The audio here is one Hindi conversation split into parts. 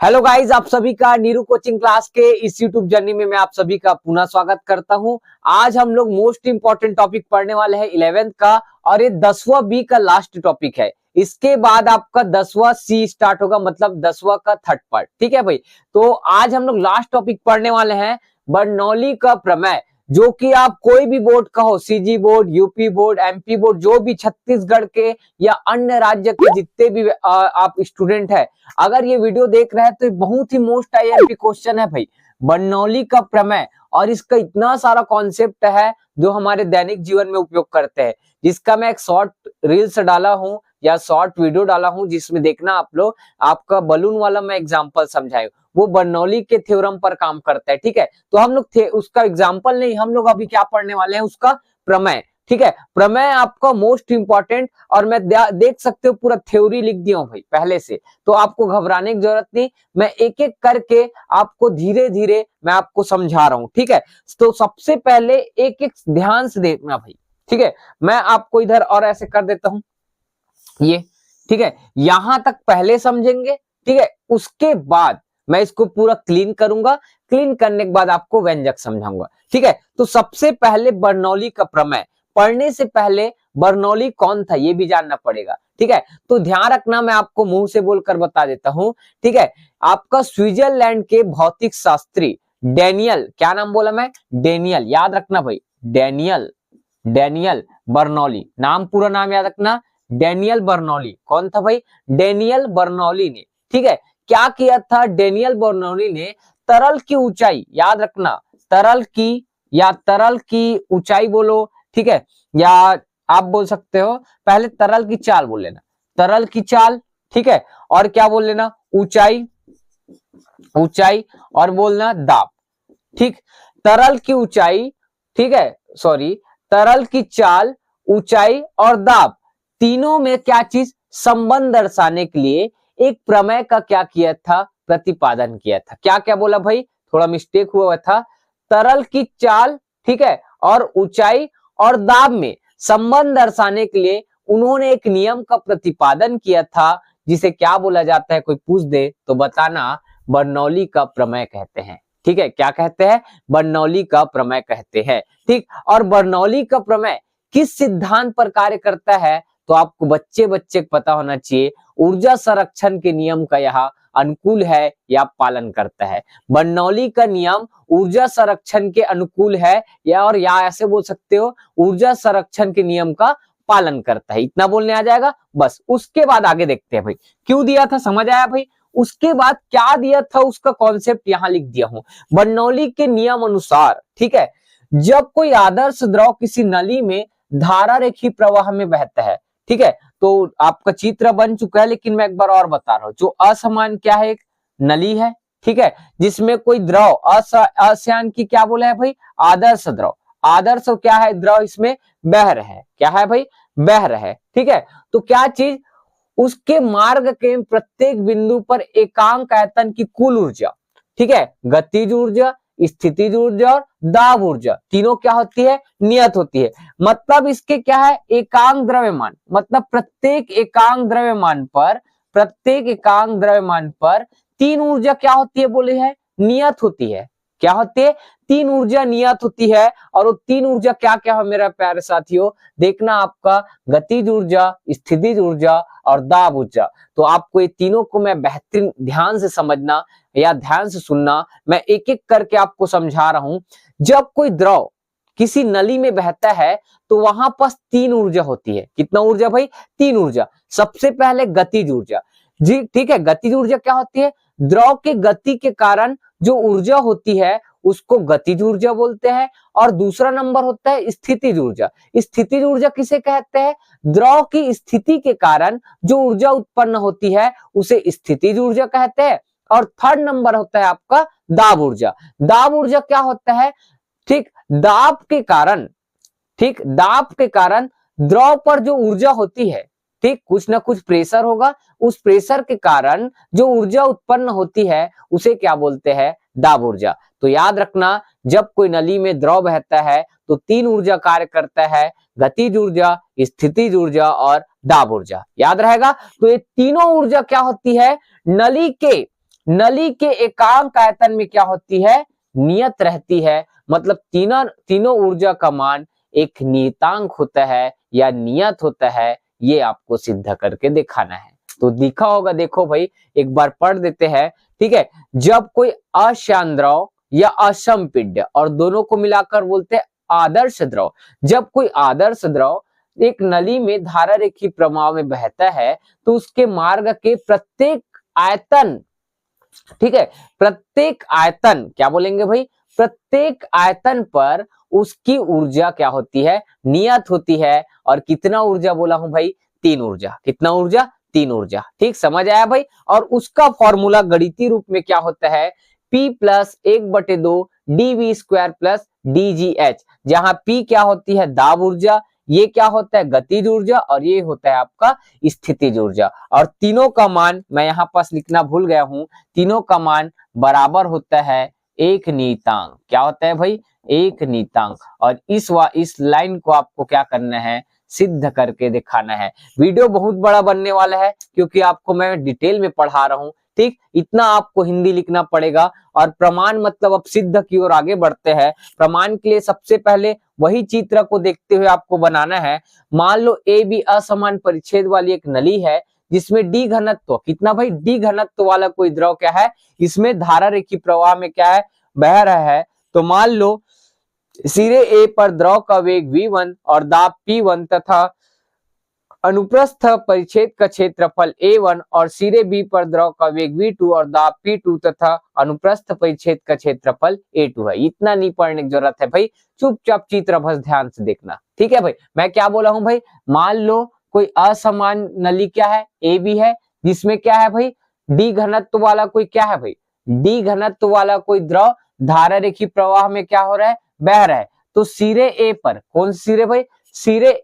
हेलो गाइस, आप सभी का नीरू कोचिंग क्लास के इस यूट्यूब जर्नी में मैं आप सभी का पुनः स्वागत करता हूं। आज हम लोग मोस्ट इंपॉर्टेंट टॉपिक पढ़ने वाले हैं 11th का, और ये 10वां बी का लास्ट टॉपिक है। इसके बाद आपका 10वां सी स्टार्ट होगा, मतलब 10वां का थर्ड पार्ट। ठीक है भाई, तो आज हम लोग लास्ट टॉपिक पढ़ने वाले हैं बर्नौली का प्रमेय, जो कि आप कोई भी बोर्ड का हो, CG board, UP board, MP board, जो भी छत्तीसगढ़ के या अन्य राज्य के जितने भी आप स्टूडेंट है, अगर ये वीडियो देख रहे हैं तो बहुत ही मोस्ट आईएमपी क्वेश्चन है भाई, बर्नौली का प्रमेय। और इसका इतना सारा कॉन्सेप्ट है जो हमारे दैनिक जीवन में उपयोग करते हैं, जिसका मैं एक शॉर्ट रील्स डाला हूं या शॉर्ट वीडियो डाला हूं, जिसमें देखना आप लोग, आपका बलून वाला मैं एग्जांपल समझाया, वो बर्नौली के थ्योरम पर काम करता है। ठीक है, तो हम लोग उसका एग्जांपल नहीं, हम लोग अभी क्या पढ़ने वाले हैं, उसका प्रमेय। ठीक है, प्रमेय आपका मोस्ट इंपॉर्टेंट, और मैं देख सकते हो पूरा थ्योरी लिख दिया हूं भाई पहले से, तो आपको घबराने की जरूरत नहीं। मैं एक एक करके आपको धीरे धीरे मैं आपको समझा रहा हूं। ठीक है, तो सबसे पहले एक एक ध्यान से देखना भाई। ठीक है, मैं आपको इधर और ऐसे कर देता हूं ये। ठीक है, यहां तक पहले समझेंगे। ठीक है, उसके बाद मैं इसको पूरा क्लीन करूंगा, क्लीन करने के बाद आपको व्यंजक समझाऊंगा। ठीक है, तो सबसे पहले बर्नौली का प्रमेय पढ़ने से पहले बर्नौली कौन था ये भी जानना पड़ेगा। ठीक है, तो ध्यान रखना, मैं आपको मुंह से बोलकर बता देता हूं। ठीक है, आपका स्विट्जरलैंड के भौतिक शास्त्री डेनियल, क्या नाम बोला मैं, डेनियल, याद रखना भाई, डेनियल, डेनियल बर्नौली, नाम पूरा नाम याद रखना, डेनियल बर्नौली। कौन था भाई, डेनियल बर्नौली ने, ठीक है, क्या किया था, डेनियल बर्नौली ने तरल की ऊंचाई, याद रखना, तरल की या तरल की ऊंचाई बोलो, ठीक है, या आप बोल सकते हो पहले तरल की चाल बोल लेना, तरल की चाल, ठीक है, और क्या बोल लेना, ऊंचाई, ऊंचाई, और बोलना दाब। ठीक, तरल की ऊंचाई, ठीक है, सॉरी, तरल की चाल, ऊंचाई और दाब, तीनों में क्या चीज, संबंध दर्शाने के लिए एक प्रमेय का क्या किया था, प्रतिपादन किया था। क्या क्या बोला भाई, थोड़ा मिस्टेक हुआ था, तरल की चाल, ठीक है, और ऊंचाई और दाब में संबंध दर्शाने के लिए उन्होंने एक नियम का प्रतिपादन किया था, जिसे क्या बोला जाता है, कोई पूछ दे तो बताना, बर्नौली का प्रमेय कहते हैं। ठीक है, क्या कहते हैं, बर्नौली का प्रमेय कहते हैं। ठीक, और बर्नौली का प्रमेय किस सिद्धांत पर कार्य करता है, तो आपको बच्चे बच्चे पता होना चाहिए, ऊर्जा संरक्षण के नियम का यह अनुकूल है या पालन करता है। बर्नौली का नियम ऊर्जा संरक्षण के अनुकूल है, या ऐसे बोल सकते हो, ऊर्जा संरक्षण के नियम का पालन करता है। इतना बोलने आ जाएगा बस। उसके बाद आगे देखते हैं भाई, क्यों दिया था, समझ आया भाई। उसके बाद क्या दिया था, उसका कॉन्सेप्ट यहां लिख दिया हूं, बर्नौली के नियम अनुसार, ठीक है, जब कोई आदर्श द्रव किसी नली में धारा रेखी प्रवाह में बहता है, ठीक है, तो आपका चित्र बन चुका है, लेकिन मैं एक बार और बता रहा हूं, जो असमान क्या है, एक नली है, ठीक है, जिसमें कोई द्रव असमान की क्या बोला है भाई, आदर्श द्रव, आदर्श क्या है, द्रव इसमें बह रहा है, क्या है भाई, बह रहा है। ठीक है, तो क्या चीज, उसके मार्ग के प्रत्येक बिंदु पर एकांक आयतन की कुल ऊर्जा, ठीक है, गतिज ऊर्जा, स्थितिज ऊर्जा और दाब ऊर्जा, तीनों क्या होती है, नियत होती है। मतलब इसके क्या है, एकांक द्रव्यमान, मतलब प्रत्येक एकांक द्रव्यमान पर, प्रत्येक एकांक द्रव्यमान पर तीन ऊर्जा क्या होती है, बोले है, नियत होती है। क्या होती है, तीन ऊर्जा नियत होती है। और वो तीन ऊर्जा क्या क्या है मेरा प्यारे साथियों, देखना, आपका गतिज ऊर्जा, स्थितिज ऊर्जा और दाब ऊर्जा। तो आपको ये तीनों को मैं बेहतरीन ध्यान से समझना या ध्यान से सुनना, मैं एक एक करके आपको समझा रहा हूं। जब कोई द्रव किसी नली में बहता है तो वहां पास तीन ऊर्जा होती है। कितना ऊर्जा भाई, तीन ऊर्जा। सबसे पहले गतिज ऊर्जा जी, ठीक है, गतिज ऊर्जा क्या होती है, द्रव के गति के कारण जो ऊर्जा होती है उसको गतिज ऊर्जा बोलते हैं। और दूसरा नंबर होता है स्थितिज ऊर्जा। स्थितिज ऊर्जा किसे कहते हैं, द्रव की स्थिति के कारण जो ऊर्जा उत्पन्न होती है उसे स्थितिज ऊर्जा कहते हैं। और थर्ड नंबर होता है आपका दाब ऊर्जा। दाब ऊर्जा क्या होता है, ठीक, दाब के कारण, ठीक, दाब के कारण द्रव पर जो ऊर्जा होती है, ठीक, कुछ ना कुछ प्रेशर होगा, उस प्रेशर के कारण जो ऊर्जा उत्पन्न होती है उसे क्या बोलते हैं, दाब ऊर्जा। तो याद रखना, जब कोई नली में द्रव बहता है तो तीन ऊर्जा कार्य करता है, गतिज ऊर्जा, स्थितिज ऊर्जा और दाब ऊर्जा, याद रहेगा। तो ये तीनों ऊर्जा क्या होती है, नली के नली के एकांक आयतन में क्या होती है, नियत रहती है। मतलब तीनों ऊर्जा का मान एक नियतांक होता है या नियत होता है, ये आपको सिद्ध करके दिखाना है। तो दिखा होगा, देखो भाई एक बार पढ़ देते हैं, ठीक है। जब कोई अशांत द्रव या असमपिंड, और दोनों को मिलाकर बोलते हैं आदर्श द्रव। जब कोई आदर्श द्रव एक नली में धारा रेखी प्रवाह में बहता है तो उसके मार्ग के प्रत्येक आयतन, ठीक है, प्रत्येक आयतन, क्या बोलेंगे भाई, प्रत्येक आयतन पर उसकी ऊर्जा क्या होती है, नियत होती है। और कितना ऊर्जा बोला हूं भाई, 3 ऊर्जा। कितना ऊर्जा, 3 ऊर्जा। ठीक, समझ आया भाई। और उसका फॉर्मूला गणितीय रूप में क्या होता है, P plus 1/2 dv square plus dgh, जहां P क्या होती है, दाब ऊर्जा, ये क्या होता है, गतिज ऊर्जा, और ये होता है आपका स्थितिज ऊर्जा। और तीनों का मान मैं यहाँ पास लिखना भूल गया हूं, तीनों का मान बराबर होता है एक नियतांक। क्या होता है भाई, एक नियतांक। और इस लाइन को आपको क्या करना है, सिद्ध करके दिखाना है। वीडियो बहुत बड़ा बनने वाला है क्योंकि आपको मैं डिटेल में पढ़ा रहा हूं। ठीक, इतना आपको हिंदी लिखना पड़ेगा। और प्रमाण मतलब अब सिद्ध की ओर आगे बढ़ते हैं। प्रमाण के लिए सबसे पहले वही चित्र को देखते हुए आपको बनाना है। मान लो ए बी असमान परिच्छेद वाली एक नली है जिसमें डी घनत्व, कितना भाई, डी घनत्व वाला कोई द्रव क्या है, इसमें धारा रेखी प्रवाह में क्या है, बह रहा है। तो मान लो सिरे ए पर द्रव का वेग v1 और दाब p1 तथा अनुप्रस्थ परिच्छेद का क्षेत्रफल a1 और सिरे बी पर द्रव का वेग v2 और दाब p2 तथा अनुप्रस्थ परिच्छेद का क्षेत्रफल a2 है। इतना नहीं पढ़ने की जरूरत है भाई, चुपचाप चित्र बस ध्यान से देखना। ठीक है भाई, मैं क्या बोला हूं भाई, मान लो कोई असमान नली क्या है, ए बी है, जिसमें क्या है भाई, डी घनत्व वाला कोई क्या है भाई, डी घनत्व वाला कोई द्रव धारा रेखी प्रवाह में क्या हो रहा है, बह रहा है। तो सिरे ए पर, कौन सिरे भाई, सिरे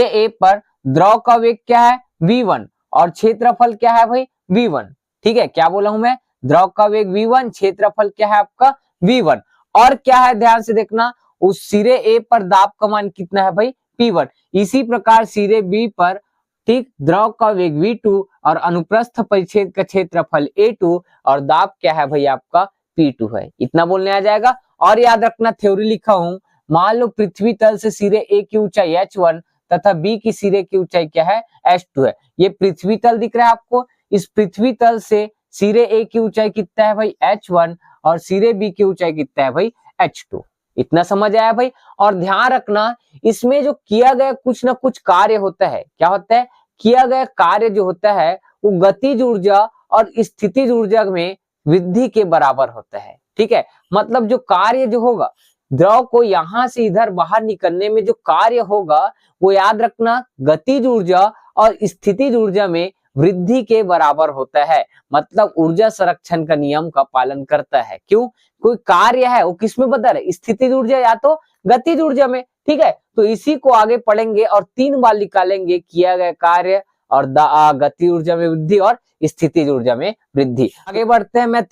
ए पर द्रव का वेग क्या है, v1 और क्षेत्रफल क्या है भाई, v1। ठीक है, क्या बोला हूं मैं, द्रव का वेग v1, क्षेत्रफल क्या है आपका v1। और क्या है, ध्यान से देखना, उस सिरे ए पर दाब का मान कितना है भाई, p1। इसी प्रकार सिरे बी पर, ठीक, द्रव का वेग v2 और अनुप्रस्थ परिच्छेद का क्षेत्रफल a2 और दाब क्या है भाई आपका p2 है। इतना बोलने आ जाएगा। और याद रखना, थ्योरी लिखा हूं, मान लो पृथ्वी तल से सिरे ए की ऊंचाई h1 तथा बी की सिरे की ऊंचाई क्या है, h2 है। ये पृथ्वी तल दिख रहा है आपको, इस पृथ्वी तल से सिरे ए की ऊंचाई कितना है भाई, h1 और सिरे बी की ऊंचाई कितना है भाई, h2। इतना समझ आया भाई। और ध्यान रखना, इसमें जो किया गया कुछ ना कुछ कार्य होता है, क्या होता है, किया गया कार्य जो होता है वो गतिज ऊर्जा और स्थितिज ऊर्जा में वृद्धि के बराबर होता है। ठीक है, मतलब जो कार्य जो होगा, द्रव को यहां से इधर बाहर निकलने में जो कार्य होगा वो याद रखना गतिज ऊर्जा और स्थितिज ऊर्जा में वृद्धि के बराबर होता है। मतलब ऊर्जा संरक्षण का नियम का पालन करता है। क्यों, कोई कार्य है वो किसमें बदल रहा है, स्थितिज ऊर्जा या तो गतिज ऊर्जा में। ठीक है, तो इसी को आगे पढ़ेंगे और 3 बार निकालेंगे, किया गया कार्य और गति ऊर्जा में वृद्धि और स्थितिज ऊर्जा में वृद्धि। आगे बढ़ते हैं, मैं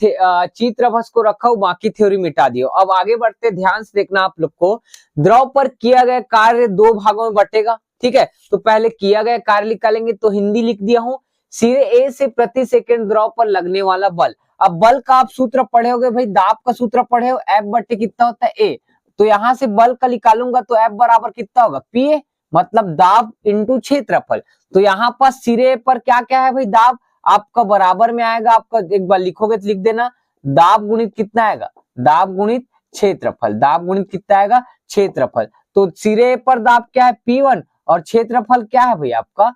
चित्र बस को रखा हूं, बाकी थ्योरी मिटा दियो। अब आगे बढ़ते, ध्यान से देखना आप लोग को, द्रव पर किया गया कार्य 2 भागों में बटेगा। ठीक है, तो पहले किया गया कार्य निकालेंगे, तो हिंदी लिख दिया हूं, सिरे ए से प्रति सेकंड द्रव पर लगने वाला बल। अब बल का आप सूत्र पढ़े होगे भाई, दाब का सूत्र पढ़े हो, F बटे कितना होता है ए। तो यहां से बल का निकालूंगा तो F बराबर कितना होगा, पी, मतलब दाब इंटू क्षेत्रफल। तो यहाँ पर सिरे पर क्या क्या है भाई, दाब आपका बराबर में आएगा, आपका एक बार लिखोगे तो लिख देना, दाब गुणित कितना आएगा, दाब गुणित क्षेत्रफल। दाब गुणित कितना आएगा, क्षेत्रफल। तो सिरे पर दाब क्या है, P1 और क्षेत्रफल क्या है भाई आपका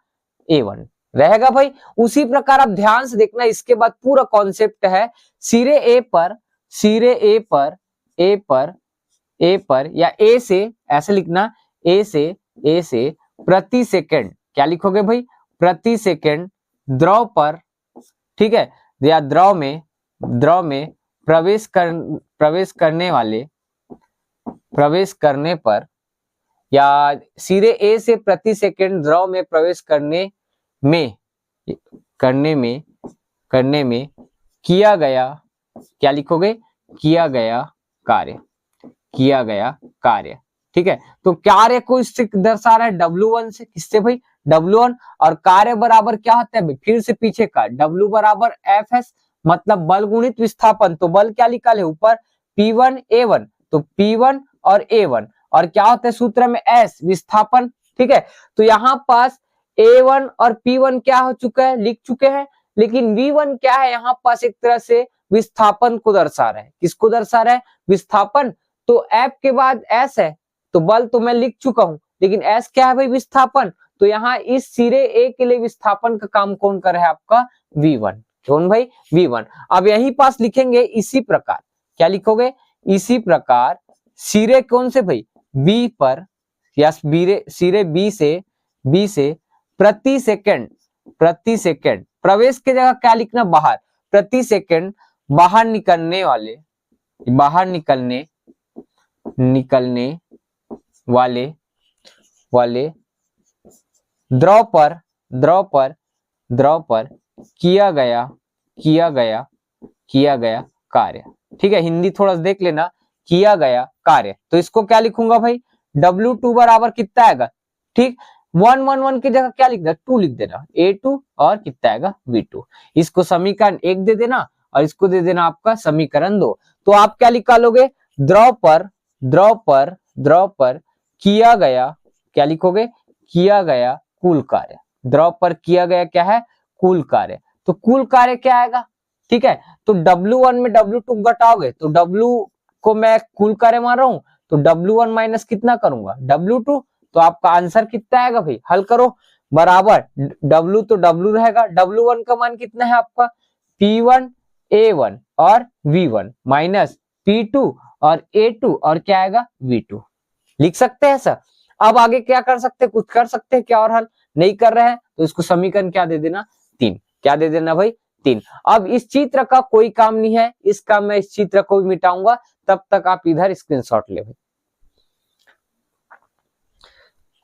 A1 रहेगा भाई। उसी प्रकार आप ध्यान से देखना, इसके बाद पूरा कॉन्सेप्ट है, सिरे ए पर या ए से, ऐसे लिखना, ए से प्रति सेकंड, क्या लिखोगे भाई, प्रति सेकंड द्रव पर, ठीक है, या द्रव में प्रवेश करने पर, या सिरे ए से प्रति सेकंड द्रव में प्रवेश करने में किया गया, क्या लिखोगे, किया गया कार्य। ठीक है, तो कार्य को इससे दर्शा रहा है W1 से, किससे भाई, W1 और कार्य बराबर क्या होता है, फिर से पीछे का W बराबर Fs, मतलब बल गुणित विस्थापन। तो बल क्या निकाले ऊपर P1 A1, तो P1 और A1 और क्या होता है सूत्र में S विस्थापन। ठीक है, तो यहाँ पास A1 और P1 क्या हो चुका है, लिख चुके हैं, लेकिन V1 क्या है, यहाँ पास एक तरह से विस्थापन को दर्शा रहा है। किसको दर्शा रहा है, विस्थापन। तो F के बाद S है, तो बल तो मैं लिख चुका हूं, लेकिन S क्या है भाई, विस्थापन। तो यहाँ इस सिरे A के लिए विस्थापन का काम कौन कर रहा है, आपका V1। कौन भाई, V1। अब यही पास लिखेंगे इसी प्रकार, क्या लिखोगे, इसी प्रकार सिरे कौन से भाई, B पर या सिरे B से प्रति सेकंड प्रवेश के जगह क्या लिखना, बाहर, प्रति सेकंड बाहर निकलने वाले द्रव पर किया गया कार्य। ठीक है, हिंदी थोड़ा देख लेना, किया गया कार्य। तो इसको क्या लिखूंगा भाई, W2 बराबर कितना आएगा, ठीक, 111 की जगह क्या लिख देना, 2 लिख देना, A2 और कितना आएगा V2। इसको समीकरण 1 दे देना और इसको दे देना आपका समीकरण 2। तो आप क्या निकालोगे, द्रव पर किया गया, क्या लिखोगे, किया गया कुल कार्य। द्रव पर किया गया क्या है, कुल कार्य। तो कुल कार्य क्या आएगा, ठीक है, तो W1 में W2 घटाओगे तो W को मैं कुल कार्य मान रहा हूं, तो W1 माइनस कितना करूंगा, W2। तो आपका आंसर कितना आएगा भाई, हल करो, बराबर W तो W रहेगा, W1 का मान कितना है आपका P1 A1 और V1 माइनस P2 और A2 और क्या आएगा V2। लिख सकते हैं सर। अब आगे क्या कर सकते हैं, कुछ कर सकते हैं क्या, और हल नहीं कर रहे हैं तो इसको समीकरण क्या दे देना, 3। क्या दे देना भाई, 3। अब इस चित्र का कोई काम नहीं है, इस काम में इस चित्र को भी मिटाऊंगा, तब तक आप इधर स्क्रीनशॉट ले भाई।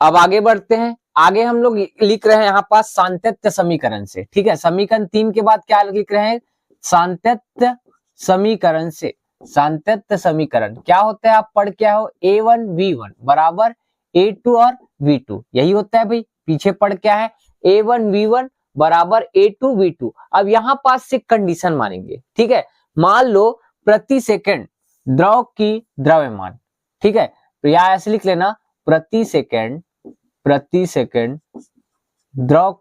अब आगे बढ़ते हैं, आगे हम लोग लिख रहे हैं यहाँ पास सांतत्य समीकरण से। ठीक है, समीकरण 3 के बाद क्या लिख रहे हैं, सांतत्य समीकरण से। सांतत्य समीकरण क्या होता है, आप पढ़ क्या हो, A1 V1 बराबर A2 और V2, यही होता है भाई। पीछे पढ़ क्या है, A1 V1 बराबर A2 V2। अब यहाँ पास से कंडीशन मानेंगे, ठीक है, मान लो प्रति सेकंड द्रव की द्रव्यमान, ठीक है, तो यहाँ ऐसे लिख लेना, प्रति सेकंड द्रव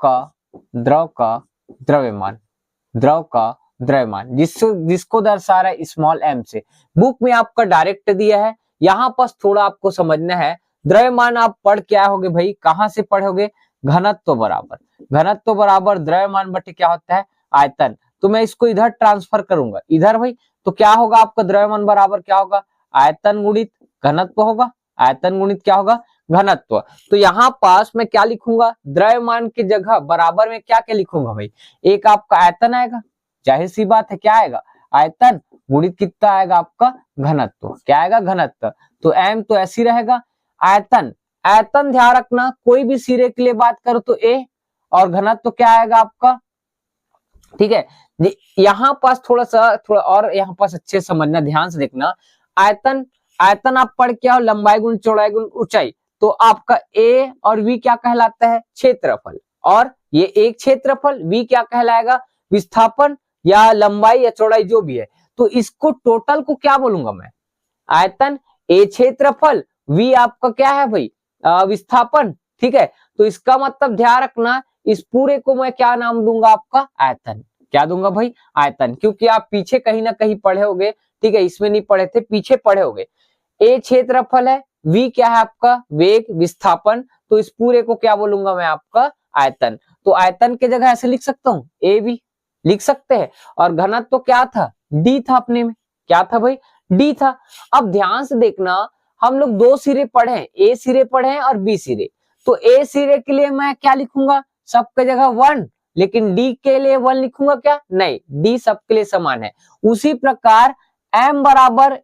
का द्रव्यमान जिसको दर्शा रहा है स्मॉल m से। बुक में आपका डायरेक्ट दिया है, यहाँ पास थोड़ा आपको समझना है। द्रव्यमान आप पढ़ क्या होगे भाई, कहां से पढ़ोगे, घनत्व बराबर द्रव्यमान बटे क्या होता है, आयतन। तो मैं इसको इधर ट्रांसफर करूंगा, इधर भाई, तो क्या होगा आपका द्रव्यमान बराबर क्या होगा, आयतन गुणित घनत्व होगा, आयतन गुणित क्या होगा, घनत्व। तो यहाँ पास मैं क्या लिखूंगा, द्रव्यमान की जगह बराबर में क्या क्या लिखूंगा भाई, एक आपका आयतन आएगा, जाहिर सी बात है क्या आएगा, आयतन गुणित कितना आएगा आपका घनत्व, क्या आएगा, घनत्व। तो m तो ऐसी रहेगा, आयतन ध्यान रखना, कोई भी सिरे के लिए बात करो तो a, और घनत्व क्या आएगा आपका, ठीक है। यहाँ पास थोड़ा और यहाँ पास अच्छे समझना, ध्यान से देखना, आयतन आप पढ़ क्या हो, लंबाई गुण चौड़ाई गुण ऊंचाई। तो आपका a और v क्या कहलाता है, क्षेत्रफल, और ये एक क्षेत्रफल, v क्या कहलाएगा, विस्थापन या लंबाई या चौड़ाई जो भी है। तो इसको टोटल को क्या बोलूंगा मैं, आयतन, a क्षेत्रफल, v आपका क्या है भाई, विस्थापन। ठीक है, तो इसका मतलब ध्यान रखना, इस पूरे को मैं क्या नाम दूंगा, आपका आयतन। क्या दूंगा भाई, आयतन, क्योंकि आप पीछे कहीं ना कहीं पढ़े होगे, ठीक है, इसमें नहीं पढ़े थे, पीछे पढ़े होगे। a क्षेत्रफल है, v क्या है आपका वेग विस्थापन, तो इस पूरे को क्या बोलूंगा मैं, आपका आयतन। तो आयतन के जगह ऐसे लिख सकता हूँ, a v लिख सकते हैं। और घनत्व तो क्या था, d था, अपने में क्या था भाई, d था। अब ध्यान से देखना, हम लोग दो सिरे पढ़े हैं, a सिरे पढ़े हैं और b सिरे। तो a सिरे के लिए मैं क्या लिखूंगा, सबके जगह 1, लेकिन d के लिए 1 लिखूंगा क्या, नहीं, d सबके लिए समान है। उसी प्रकार m बराबर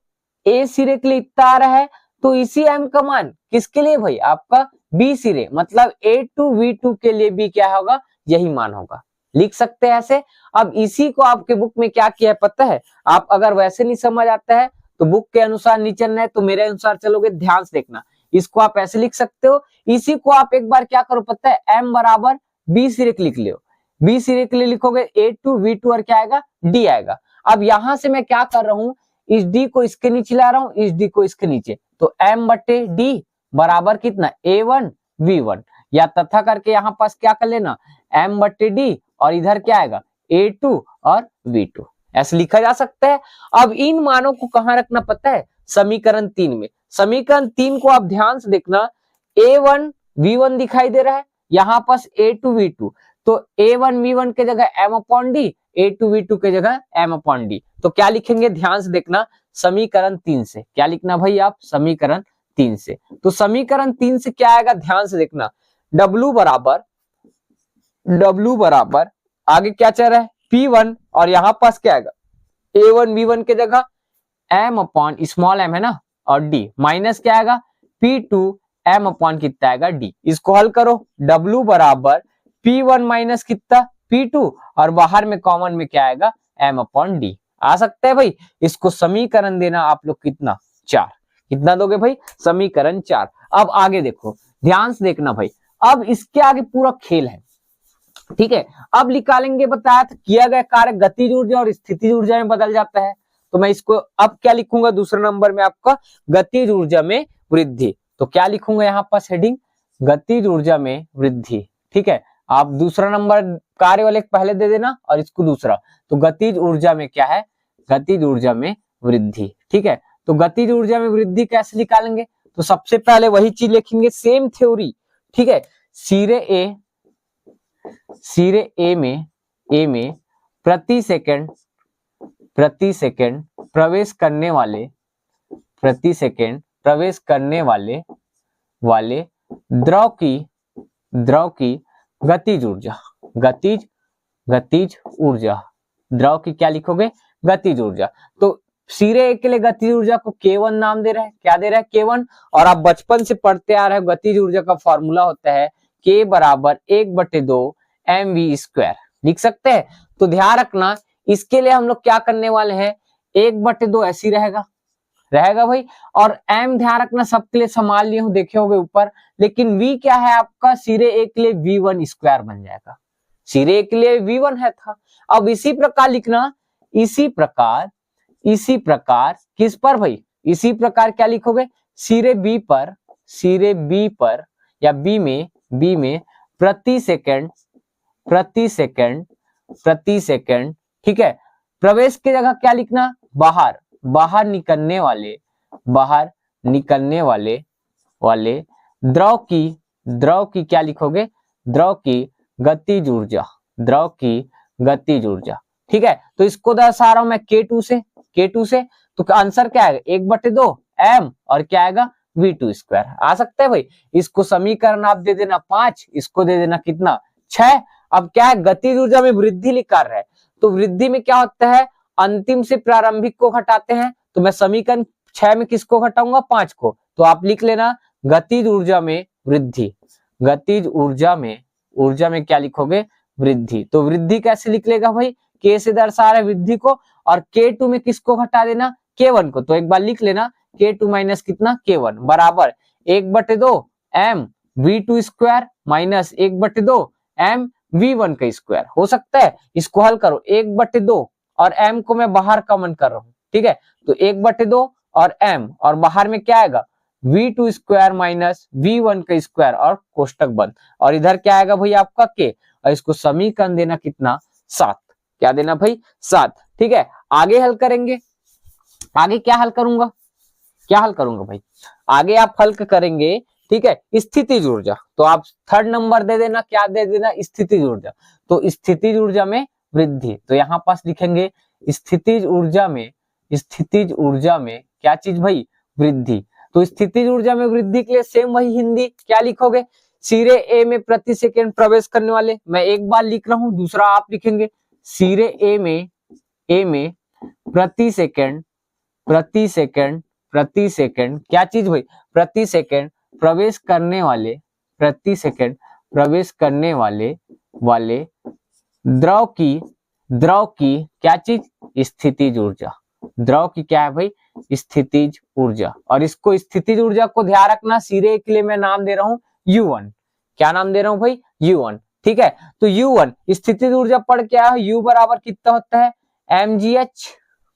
a सिरे के लिए इतना आ रहा है, तो इसी m का मान किसके लिए भाई, आपका b सिरे, मतलब A2 V2 के लिए भी क्या होगा, यही मान होगा। लिख सकते हैं ऐसे। अब इसी को आपके बुक में क्या किया है पता है, आप अगर वैसे नहीं समझ आता है तो बुक के अनुसार नहीं चलना है, तो मेरे अनुसार चलोगे, ध्यान से देखना। इसको आप ऐसे लिख सकते हो। इसी को आप एक बार क्या करो पता है, m बराबर b सिरेक लिख लो। b सिरेक के लिए लिखोगे a2 v2 और क्या आएगा d आएगा। अब यहां से मैं क्या कर रहा हूं, इस d को इसके नीचे ला रहा हूं, इस d को इसके नीचे, तो m बटे d बराबर कितना a1 v1, या तथा करके यहां पास क्या कर लेना m बटे d और इधर क्या आएगा a2 और v2, ऐसे लिखा जा सकता है। अब इन मानों को कहां रखना पता है, समीकरण 3 में। समीकरण 3 को आप ध्यान से देखना, a1 v1 दिखाई दे रहा है, यहां पास a2 v2, तो a1 v1 के जगह m upon D, a2 v2 के जगह m अपॉन डी। तो क्या लिखेंगे ध्यान से देखना, समीकरण 3 से क्या लिखना भाई आप, समीकरण 3 से। तो समीकरण 3 से क्या आएगा ध्यान से देखना, w बराबर आगे क्या चल रहा है p1 और यहां पास क्या आएगा a1 v1 के जगह m अपॉन स्मॉल m है ना और d, माइनस क्या आएगा p2 m अपॉन कितना आएगा d। इसको हल करो, w बराबर p1 माइनस कितना p2 और बाहर में कॉमन में क्या आएगा m अपॉन d आ सकता है भाई। इसको समीकरण देना आप लोग कितना 4, कितना दोगे भाई समीकरण 4। अब आगे देखो ध्यान से देखना भाई, अब इसके आगे पूरा खेल है, ठीक है। अब निकालेंगे, बताया था किया गया कार्य गतिज ऊर्जा और स्थितिज ऊर्जा में बदल जाता है, तो मैं इसको अब क्या लिखूंगा दूसरे नंबर में आपका गतिज ऊर्जा में वृद्धि। तो क्या लिखूंगा यहाँ पास हेडिंग गतिज ऊर्जा में वृद्धि, ठीक है। आप दूसरा नंबर कार्य वाले पहले दे देना और इसको दूसरा, तो गतिज ऊर्जा में क्या है, गतिज ऊर्जा में वृद्धि, ठीक है। तो गतिज ऊर्जा में वृद्धि कैसे निकालेंगे, तो सबसे पहले वही चीज लिखेंगे, सेम थ्योरी, ठीक है। सिरे ए में प्रति सेकंड प्रवेश करने वाले द्रव की गतिज ऊर्जा, द्रव की क्या लिखोगे गतिज ऊर्जा। तो सिरे के लिए गतिज ऊर्जा को K1 नाम दे रहा है, क्या दे रहा है K1, और आप बचपन से पढ़ते आ रहे हो गतिज ऊर्जा का फॉर्मूला होता है K बराबर 1/2 mv², लिख सकते हैं। तो ध्यान रखना इसके लिए हम लोग क्या करने वाले हैं, 1/2 ऐसी रहेगा भाई, और m ध्यान रखना सबके लिए संभाल लिए हो देखे होगे ऊपर, लेकिन v क्या है आपका सिरे एक के लिए v1² बन जाएगा, सिरे एक के लिए v1 है था। अब इसी प्रकार लिखना, इसी प्रकार किस पर भाई, इसी प्रकार क्या लिखोगे सिरे b पर या b में प्रति सेकंड, ठीक है। प्रवेश की जगह क्या लिखना, बाहर निकलने वाले द्रव की क्या लिखोगे, द्रव की गतिज ऊर्जा, ठीक है। तो इसको दर्शा रहा हूं मैं K2 से, तो आंसर क्या आएगा 1/2 m और क्या आएगा v2² आ सकता है भाई। इसको समीकरण आप दे देना 5, इसको दे देना कितना 6। अब क्या है गतिज ऊर्जा में वृद्धि लिखा रहा है, तो वृद्धि में क्या होता है अंतिम से प्रारंभिक को घटाते हैं, तो मैं समीकरण 6 में किसको घटाऊंगा 5 को, तो आप लिख लेना गतिज ऊर्जा में वृद्धि, गतिज ऊर्जा में क्या लिखोगे वृद्धि। तो वृद्धि कैसे लिख लेगा भाई, K से दर्शा रहा है वृद्धि को, और K2 में किसको घटा देना K1 को, तो एक बार लिख लेना K2 माइनस कितना K1 बराबर 1/2 m v2² minus 1/2 m v1 का स्क्वायर हो सकता है। इसको हल करो 1/2 और m को मैं बाहर कॉमन कर रहा हूं, ठीक है। तो 1/2 और m और बाहर में क्या आएगा v2² माइनस v1 का स्क्वायर और कोष्टक बंद, और इधर क्या आएगा भाई आपका k, और इसको समीकरण देना कितना 7, क्या देना भाई 7, ठीक है। आगे हल करेंगे, आगे क्या हल करूंगा भाई, आगे आप हल करेंगे, ठीक है, स्थितिज ऊर्जा। तो आप थर्ड नंबर दे देना, क्या दे देना स्थितिज ऊर्जा। तो स्थितिज ऊर्जा में वृद्धि, तो यहाँ पास लिखेंगे स्थितिज ऊर्जा में क्या चीज भाई वृद्धि। तो स्थितिज ऊर्जा में वृद्धि के लिए सेम वही हिंदी क्या लिखोगे, सिरे ए में प्रति सेकंड प्रवेश करने वाले, मैं एक बार लिख रहा हूं, दूसरा आप लिखेंगे सिरे ए में प्रति सेकंड क्या चीज भाई प्रति सेकंड प्रवेश करने वाले द्रव की क्या चीज स्थितिज ऊर्जा, द्रव की क्या है भाई, स्थितिज ऊर्जा। और इसको स्थितिज ऊर्जा को ध्यान रखना, सिरे के लिए मैं नाम दे रहा हूं U1। क्या नाम दे रहा हूं भाई, U1। ठीक है, तो U1 स्थितिज ऊर्जा पढ़ क्या है, U बराबर कितना होता है mgh,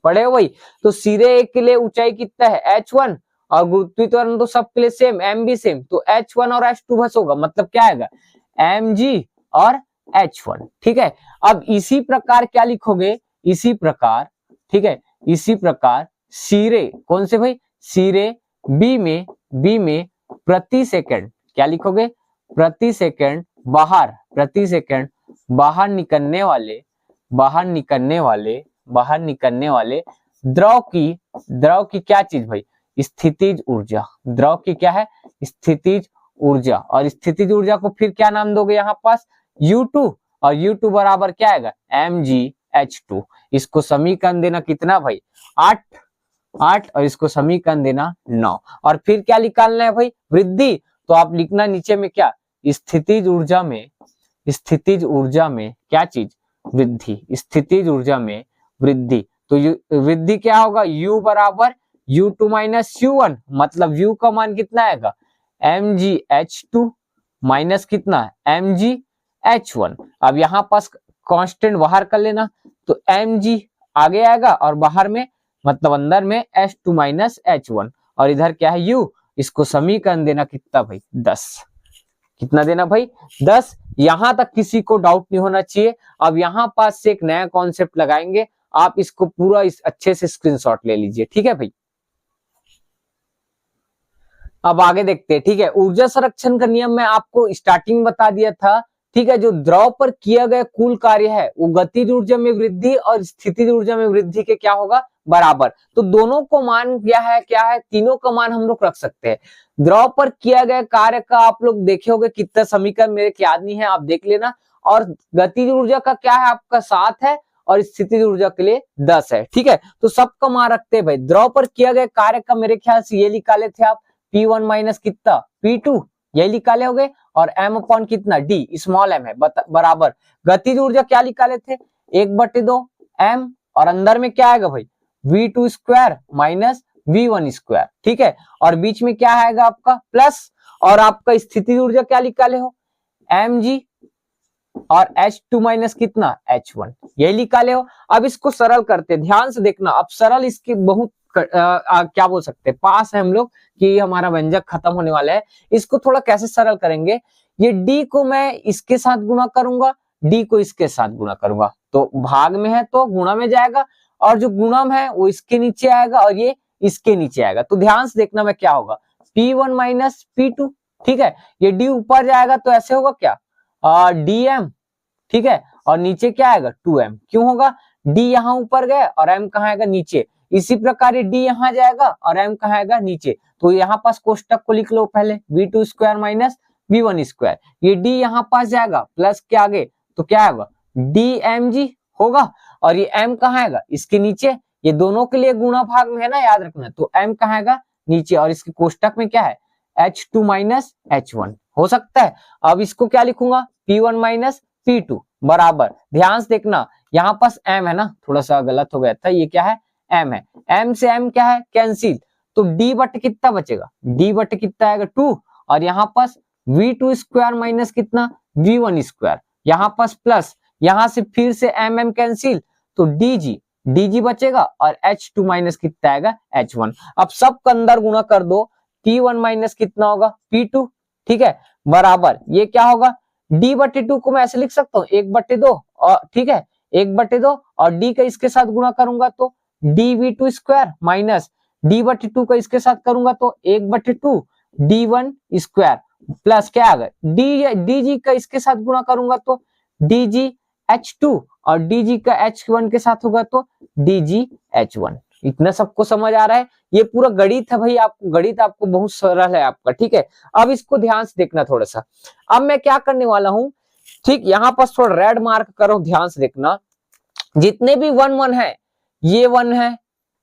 पढ़े हो भाई। तो सिरे एक के लिए ऊंचाई कितना है h1, और गुरुत्वीय त्वरण तो सबके लिए सेम, m भी सेम, तो h1 और h2 बस होगा, मतलब क्या आएगा mg और h1। ठीक है, अब इसी प्रकार क्या लिखोगे, इसी प्रकार, ठीक है, इसी प्रकार सिरे, कौन से भाई, सिरे बी में प्रति सेकंड क्या लिखोगे, प्रति सेकंड बाहर, प्रति सेकंड बाहर निकलने वाले द्रव की क्या चीज भाई, स्थितिज ऊर्जा। द्रव की क्या है, स्थितिज ऊर्जा। और स्थितिज ऊर्जा को फिर क्या नाम दोगे यहाँ पास, U2, और U2 बराबर क्या आएगा mgh2। इसको समीकरण देना कितना भाई 8, और इसको समीकरण देना 9। और फिर क्या निकालना है भाई, वृद्धि। तो आप लिखना नीचे में क्या, स्थितिज ऊर्जा में क्या चीज, वृद्धि, स्थितिज ऊर्जा में वृद्धि। तो वृद्धि क्या होगा, U बराबर U2 माइनस U1, मतलब U का मान कितना आएगा mgh2 माइनस कितना mgh1। अब यहाँ पास कांस्टेंट बाहर कर लेना, तो mg आगे आएगा और बाहर में मतलब अंदर में h2 माइनस h1, और इधर क्या है U। इसको समीकरण देना कितना भाई 10। कितना देना भाई 10। यहां तक किसी को डाउट नहीं होना चाहिए। अब यहाँ पास से एक नया कॉन्सेप्ट लगाएंगे, आप इसको पूरा अच्छे से स्क्रीनशॉट ले लीजिए। ठीक है भाई, अब आगे देखते हैं। ठीक है, ऊर्जा संरक्षण का नियम मैं आपको स्टार्टिंग बता दिया था। ठीक है, जो द्रव पर किया गया कुल कार्य है वो गतिज ऊर्जा में वृद्धि और स्थितिज ऊर्जा में वृद्धि के क्या होगा बराबर। तो दोनों को मान क्या है तीनों का मान हम लोग रख सकते हैं। द्रव पर किया गया कार्य का आप लोग देखे होंगे कितना समीकरण मेरे याद नहीं है, आप देख लेना। और गतिज ऊर्जा का क्या है आपका 7 है, और स्थितिज ऊर्जा के लिए 10 है। ठीक है, तो सबका मान रखते हैं भाई। द्रव पर किया गया कार्य का मेरे ख्याल से ये निकाले थे आप, P1 माइनस कितना P2, यही निकाले होगे, और m अपॉन कितना D स्मॉल m है बराबर। गतिज ऊर्जा क्या निकाले थे 1/2 m, और अंदर में क्या आएगा भाई V2 square minus V1 square. ठीक है, और बीच में क्या आएगा आपका प्लस, और आपका स्थितिज ऊर्जा क्या निकाले हो mg, और H2 माइनस कितना H1, यही निकाले हो। अब इसको सरल करते, ध्यान से देखना। अब सरल इसकी बहुत क्या बोल सकते हैं, पास है हम लोग कि हमारा व्यंजक खत्म होने वाला है। इसको थोड़ा कैसे सरल करेंगे, ये D को मैं इसके साथ गुणा करूंगा, D को इसके साथ गुणा करूंगा, तो भाग में है तो गुणा में जाएगा, और जो गुणम है वो इसके नीचे आएगा और ये इसके नीचे आएगा। तो ध्यान से देखना में क्या होगा P1 माइनस P2। ठीक है, ये D ऊपर जाएगा तो ऐसे होगा क्या DM। ठीक है, और नीचे क्या आएगा 2m। क्यों होगा, D यहाँ ऊपर गया और m कहाँ आएगा नीचे। इसी प्रकार ये D यहाँ जाएगा और m कहाँ आएगा नीचे। तो यहाँ पास कोष्टक को लिख लो पहले, V2 square minus V1 square. ये D यहाँ पास जाएगा प्लस के आगे, तो क्या आएगा DMG होगा, और ये m कहाँ आएगा इसके नीचे। ये दोनों के लिए गुणा भाग में है ना, याद रखना। तो m कहाँ आएगा नीचे, और इसके कोष्टक में क्या है H2 माइनस H1 हो सकता है। अब इसको क्या लिखूंगा P1 माइनस P2 बराबर, ध्यान से देखना यहाँ पास m है ना, थोड़ा सा गलत हो गया था, ये क्या है m है, m से m क्या है कैंसिल, तो d बट कितना बचेगा, d बट कितना आएगा 2, और यहाँ पास V2 स्क्वायर माइनस कितना V1 स्क्वायर, यहाँ पास प्लस, यहाँ से फिर से m कैंसिल, तो dg बचेगा, और H2 माइनस कितना आएगा H1। अब सब का अंदर गुणा कर दो, P1 माइनस कितना होगा P2। ठीक है, बराबर ये क्या होगा D/2 को मैं ऐसे लिख सकता हूँ 1/2, और ठीक है 1/2, और D का इसके साथ गुणा करूंगा तो dV2 स्क्वायर माइनस D/2 का इसके साथ करूंगा तो 1/2 D1 स्क्वायर, प्लस क्या आ गया dg का इसके साथ गुणा करूंगा तो dgH2, और dg का H1 के साथ होगा तो dgH1। इतना सबको समझ आ रहा है। ये पूरा गणित है भाई, आपको गणित आपको बहुत सरल है आपका। ठीक है, अब इसको ध्यान से देखना थोड़ा सा। अब मैं क्या करने वाला हूं, ठीक यहाँ पर थोड़ा रेड मार्क करो, ध्यान से देखना। जितने भी 1 1 है, ये 1 है,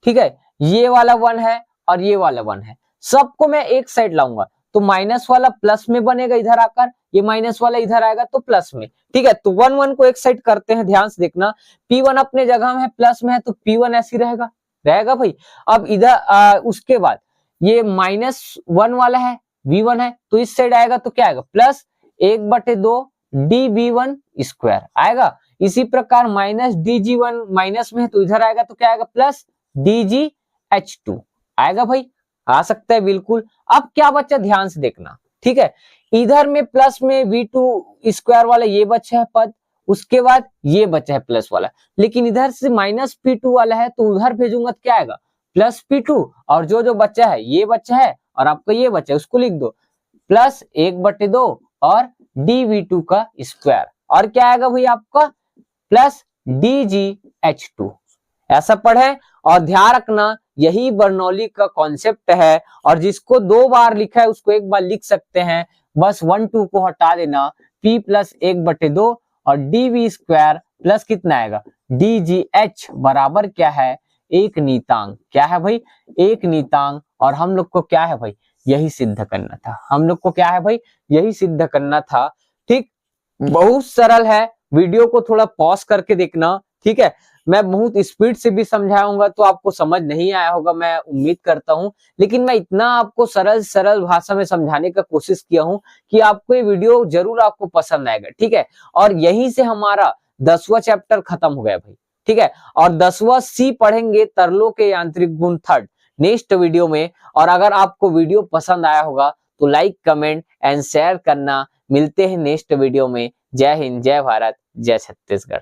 ठीक है, ये वाला 1 है, और ये वाला 1 है, सबको मैं एक साइड लाऊंगा, तो माइनस वाला प्लस में बनेगा इधर आकर, ये माइनस वाला इधर आएगा तो प्लस में। ठीक है, तो 1 1 को एक साइड करते हैं, ध्यान से देखना। P1 अपने जगह में है, प्लस में है, तो P1 ऐसे रहेगा। रहेगा भाई। अब इधर उसके बाद ये -1 वाला है, v1 है, तो इस साइड आएगा तो क्या आएगा, प्लस 1/2 dv1 स्क्वायर आएगा। इसी प्रकार -dg1 माइनस में है तो इधर आएगा तो क्या आएगा, प्लस dgh2 आएगा भाई, आ सकता है बिल्कुल। अब क्या बच्चा ध्यान से देखना, ठीक है, इधर में प्लस में v2 स्क्वायर वाला ये बचा है पद, उसके बाद ये बचा है प्लस वाला, लेकिन इधर से -p2 वाला है तो उधर भेजूंगा तो क्या आएगा, प्लस p2, और जो जो बच्चा है ये बच्चा है और आपका ये बच्चा है उसको लिख दो, प्लस 1/2 और dv2 का स्क्वायर, और क्या आएगा भाई आपका, प्लस dgh2। ऐसा पढ़े और ध्यान रखना यही बर्नौली का कॉन्सेप्ट है, और जिसको 2 बार लिखा है उसको 1 बार लिख सकते हैं, बस 1 2 को हटा देना, p प्लस 1/2 और dv स्क्वायर प्लस कितना आएगा, dgh बराबर क्या है, एक नीतांक। क्या है भाई, एक नीतांक। और हम लोग को क्या है भाई, यही सिद्ध करना था, हम लोग को क्या है भाई, यही सिद्ध करना था। ठीक, बहुत सरल है, वीडियो को थोड़ा पॉज करके देखना, ठीक है। मैं बहुत स्पीड से भी समझाऊंगा तो आपको समझ नहीं आया होगा, मैं उम्मीद करता हूं, लेकिन मैं इतना आपको सरल सरल भाषा में समझाने का कोशिश किया हूं कि आपको ये वीडियो जरूर आपको पसंद आएगा, ठीक है। और यहीं से हमारा 10वां चैप्टर खत्म हो गया भाई, ठीक है। और 10वां सी पढ़ेंगे, तरलों के यांत्रिक गुण थर्ड, नेक्स्ट वीडियो में। और अगर आपको वीडियो पसंद आया होगा तो लाइक, कमेंट एंड शेयर करना। मिलते हैं नेक्स्ट वीडियो में। जय हिंद, जय भारत, जय छत्तीसगढ़।